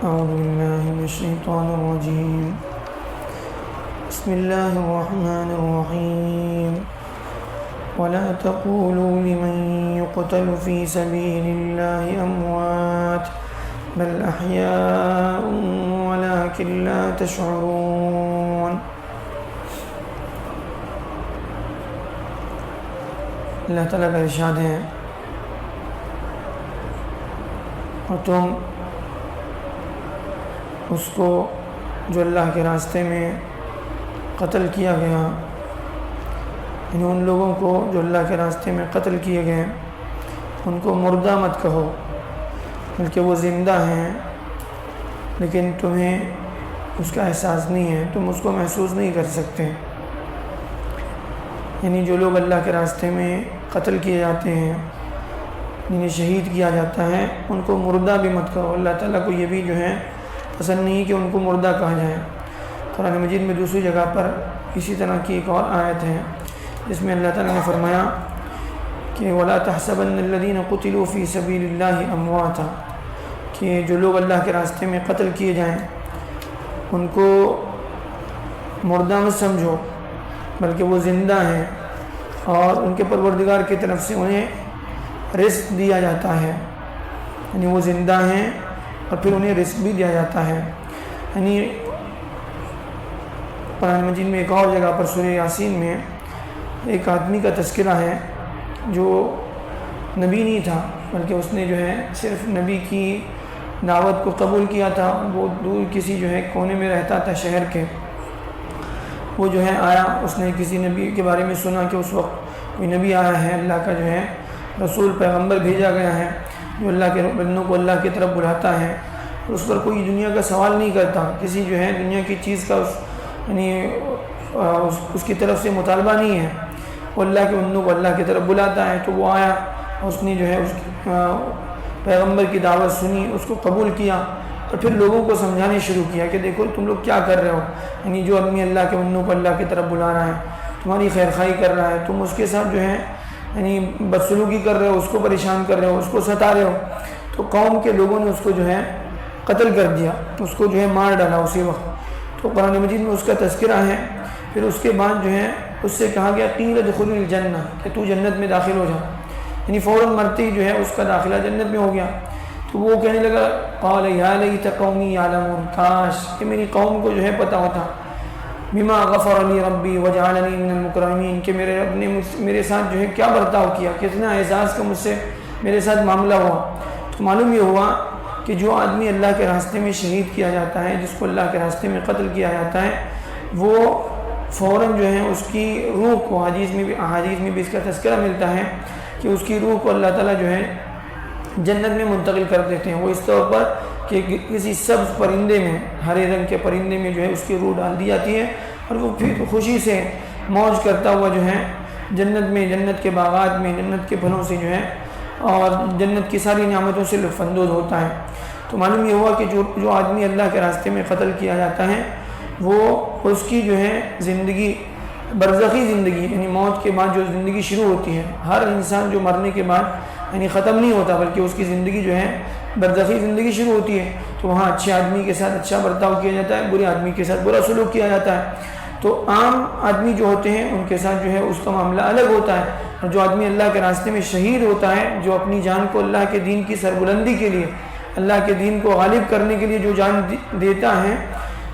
أعوذ بالله من الشيطان الرجيم. بسم الله الرحمن الرحيم. ولا تقولوا لمن يقتل في سبيل الله أموات بل أحياء ولكن لا تشعرون. اللہ تعالیٰ کا ارشاد ہے اور تم اس کو جو اللہ کے راستے میں قتل کیا گیا، یعنی ان لوگوں کو جو اللہ کے راستے میں قتل کیے گئے ان کو مردہ مت کہو، بلکہ وہ زندہ ہیں لیکن تمہیں اس کا احساس نہیں ہے، تم اس کو محسوس نہیں کر سکتے. یعنی جو لوگ اللہ کے راستے میں قتل کیے جاتے ہیں، انہیں شہید کیا جاتا ہے، ان کو مردہ بھی مت کہو. اللہ تعالیٰ کو یہ بھی جو ہے پسند نہیں کہ ان کو مردہ کہا جائے. قرآن مجید میں دوسری جگہ پر اسی طرح کی ایک اور آیت ہے جس میں اللہ تعالیٰ نے فرمایا کہ وَلَا تَحْسَبَنَّ الَّذِينَ قُتِلُوا فِي سَبِيلِ اللَّهِ أَمْوَاتًا، کہ جو لوگ اللہ کے راستے میں قتل کیے جائیں ان کو مردہ مت سمجھو، بلکہ وہ زندہ ہیں اور ان کے پروردگار کی طرف سے انہیں رزق دیا جاتا ہے. یعنی وہ زندہ ہیں اور پھر انہیں رزق بھی دیا جاتا ہے. یعنی قرآن مجید میں ایک اور جگہ پر سورہ یاسین میں ایک آدمی کا تذکرہ ہے جو نبی نہیں تھا، بلکہ اس نے جو ہے صرف نبی کی دعوت کو قبول کیا تھا. وہ دور کسی جو ہے کونے میں رہتا تھا شہر کے. وہ جو ہے آیا، اس نے کسی نبی کے بارے میں سنا کہ اس وقت کوئی نبی آیا ہے، اللہ کا جو ہے رسول پیغمبر بھیجا گیا ہے جو اللہ کے بندوں کو اللہ کی طرف بلاتا ہے. اس پر کوئی دنیا کا سوال نہیں کرتا، کسی جو ہے دنیا کی چیز کا اس کی طرف سے مطالبہ نہیں ہے. وہ اللہ کے بندوں کو اللہ کی طرف بلاتا ہے. تو وہ آیا، اس نے جو ہے اس پیغمبر کی دعوت سنی، اس کو قبول کیا اور پھر لوگوں کو سمجھانے شروع کیا کہ دیکھو تم لوگ کیا کر رہے ہو. یعنی جو آدمی اللہ کے بندوں کو اللہ کی طرف بلا رہا ہے، تمہاری خیر خواہی کر رہا ہے، تم اس کے ساتھ جو ہے یعنی بدسلوکی کر رہے ہو، اس کو پریشان کر رہے ہو، اس کو ستا رہے ہو. تو قوم کے لوگوں نے اس کو جو ہے قتل کر دیا، اس کو جو ہے مار ڈالا اسی وقت. تو قرآن مجید میں اس کا تذکرہ ہے. پھر اس کے بعد جو ہے اس سے کہا گیا قیل ادخل الجنہ، کہ تو جنت میں داخل ہو جا. یعنی فوراً مرتے ہی جو ہے اس کا داخلہ جنت میں ہو گیا. تو وہ کہنے لگا قال یا لیت قومی یعلمون، کاش کہ میری قوم کو جو ہے پتہ ہوتا، بما غفر لی ربی وجعلنی من المکرمین، کہ میرے رب نے میرے ساتھ جو ہے کیا برتاؤ کیا، کتنا اعزاز کا مجھ سے میرے ساتھ معاملہ ہوا. تو معلوم یہ ہوا کہ جو آدمی اللہ کے راستے میں شہید کیا جاتا ہے، جس کو اللہ کے راستے میں قتل کیا جاتا ہے، وہ فوراً جو ہے اس کی روح کو احادیث میں بھی اس کا تذکرہ ملتا ہے کہ اس کی روح کو اللہ تعالیٰ جو ہے جنت میں منتقل کر دیتے ہیں. وہ اس طور پر کہ کسی سبز پرندے میں، ہرے رنگ کے پرندے میں جو ہے اس کی روح ڈال دی جاتی ہے اور وہ پھر خوشی سے موج کرتا ہوا جو ہے جنت میں، جنت کے باغات میں، جنت کے پھلوں سے جو ہے اور جنت کی ساری نعمتوں سے لطف اندوز ہوتا ہے. تو معلوم یہ ہوا کہ جو آدمی اللہ کے راستے میں قتل کیا جاتا ہے وہ اس کی جو ہے زندگی، برزخی زندگی، یعنی موت کے بعد جو زندگی شروع ہوتی ہے، ہر انسان جو مرنے کے بعد یعنی ختم نہیں ہوتا بلکہ اس کی زندگی جو ہے برزخی زندگی شروع ہوتی ہے. تو وہاں اچھے آدمی کے ساتھ اچھا برتاؤ کیا جاتا ہے، برے آدمی کے ساتھ برا سلوک کیا جاتا ہے. تو عام آدمی جو ہوتے ہیں ان کے ساتھ جو ہے اس کا معاملہ الگ ہوتا ہے. اور جو آدمی اللہ کے راستے میں شہید ہوتا ہے، جو اپنی جان کو اللہ کے دین کی سربلندی کے لیے، اللہ کے دین کو غالب کرنے کے لیے جو جان دیتا ہے،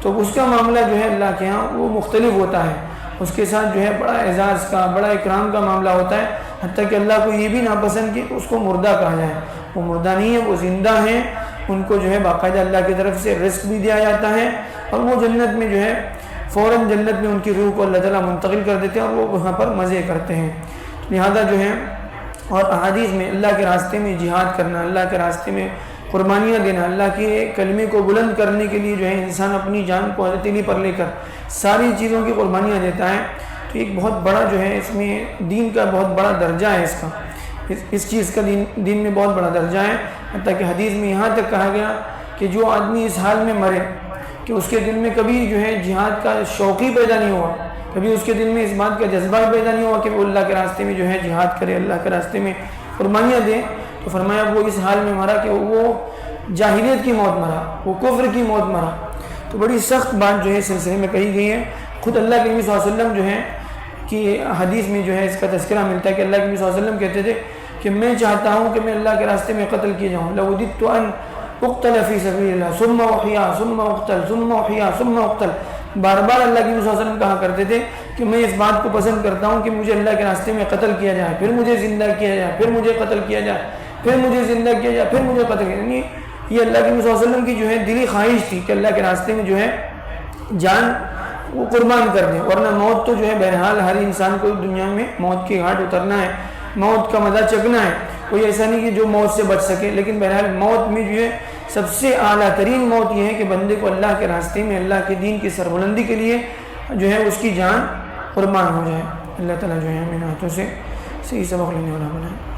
تو اس کا معاملہ جو ہے اللہ کے ہاں وہ مختلف ہوتا ہے. اس کے ساتھ جو ہے بڑا اعزاز کا، بڑا اکرام کا معاملہ ہوتا ہے. حتیٰ کہ اللہ کو یہ بھی ناپسند کہ اس کو مردہ کہا جائے. وہ مردہ نہیں ہے، وہ زندہ ہیں. ان کو جو ہے باقاعدہ اللہ کی طرف سے رزق بھی دیا جاتا ہے اور وہ جنت میں جو ہے فوراً جنت میں ان کی روح کو اللہ تعالیٰ منتقل کر دیتے ہیں اور وہ وہاں پر مزے کرتے ہیں. لہذا جو ہے اور احادیث میں اللہ کے راستے میں جہاد کرنا، اللہ کے راستے میں قربانیاں دینا، اللہ کے کلمے کو بلند کرنے کے لیے جو ہے انسان اپنی جان کو ہتھیلی پر لے کر ساری چیزوں کی قربانیاں دیتا ہے. تو ایک بہت بڑا جو ہے اس میں دین کا بہت بڑا درجہ ہے. اس چیز کا دین میں بہت بڑا درجہ ہے. حتیٰ کہ حدیث میں یہاں تک کہا گیا کہ جو آدمی اس حال میں مرے کہ اس کے دل میں کبھی جو ہے جہاد کا شوق ہی پیدا نہیں ہوا، کبھی اس کے دل میں اس بات کا جذبہ پیدا نہیں ہوا کہ وہ اللہ کے راستے میں جو ہے جہاد کرے، اللہ کے راستے میں قربانیاں دے، تو فرمایا وہ اس حال میں مرا کہ وہ جاہلیت کی موت مرا، وہ کفر کی موت مرا۔ تو بڑی سخت بات جو ہے سلسلے میں کہی گئی ہے۔ خود اللہ کے نبی صلی اللہ علیہ وسلم جو ہے کہ حدیث میں جو ہے اس کا تذکرہ ملتا ہے کہ اللہ کے نبی صلی اللہ علیہ وسلم کہتے تھے کہ میں چاہتا ہوں کہ میں اللہ کے راستے میں قتل کیا جاؤں، لوددت ان اقتل فی سبیل اللہ ثم احیا ثم اقتل ثم احیا ثم اقتل۔ بار بار اللہ کے نبی صلی اللہ علیہ وسلم کہا کرتے تھے کہ میں اس بات کو پسند کرتا ہوں کہ مجھے اللہ کے راستے میں قتل کیا جائے، پھر مجھے زندہ کیا جائے، پھر مجھے قتل کیا جائے، پھر مجھے زندہ کیا جائے، پھر مجھے قتل کیا جائے۔ یعنی یہ اللہ کے نبی صلی اللہ علیہ وسلم کی جو ہے دلی خواہش تھی کہ اللہ کے راستے میں جو ہے جان وہ قربان کر دیں، ورنہ موت تو جو ہے بہرحال ہر انسان کو دنیا میں موت کی گھاٹ اترنا ہے، موت کا مزہ چکنا ہے۔ کوئی ایسا نہیں کہ جو موت سے بچ سکے، لیکن بہرحال موت میں جو ہے سب سے اعلیٰ ترین موت یہ ہے کہ بندے کو اللہ کے راستے میں اللہ کے دین کی سربلندی کے لیے جو ہے اس کی جان قربان ہو جائے۔ اللہ تعالیٰ جو ہے ہمیں ہاتھوں سے صحیح سبق لینے والا بنائے۔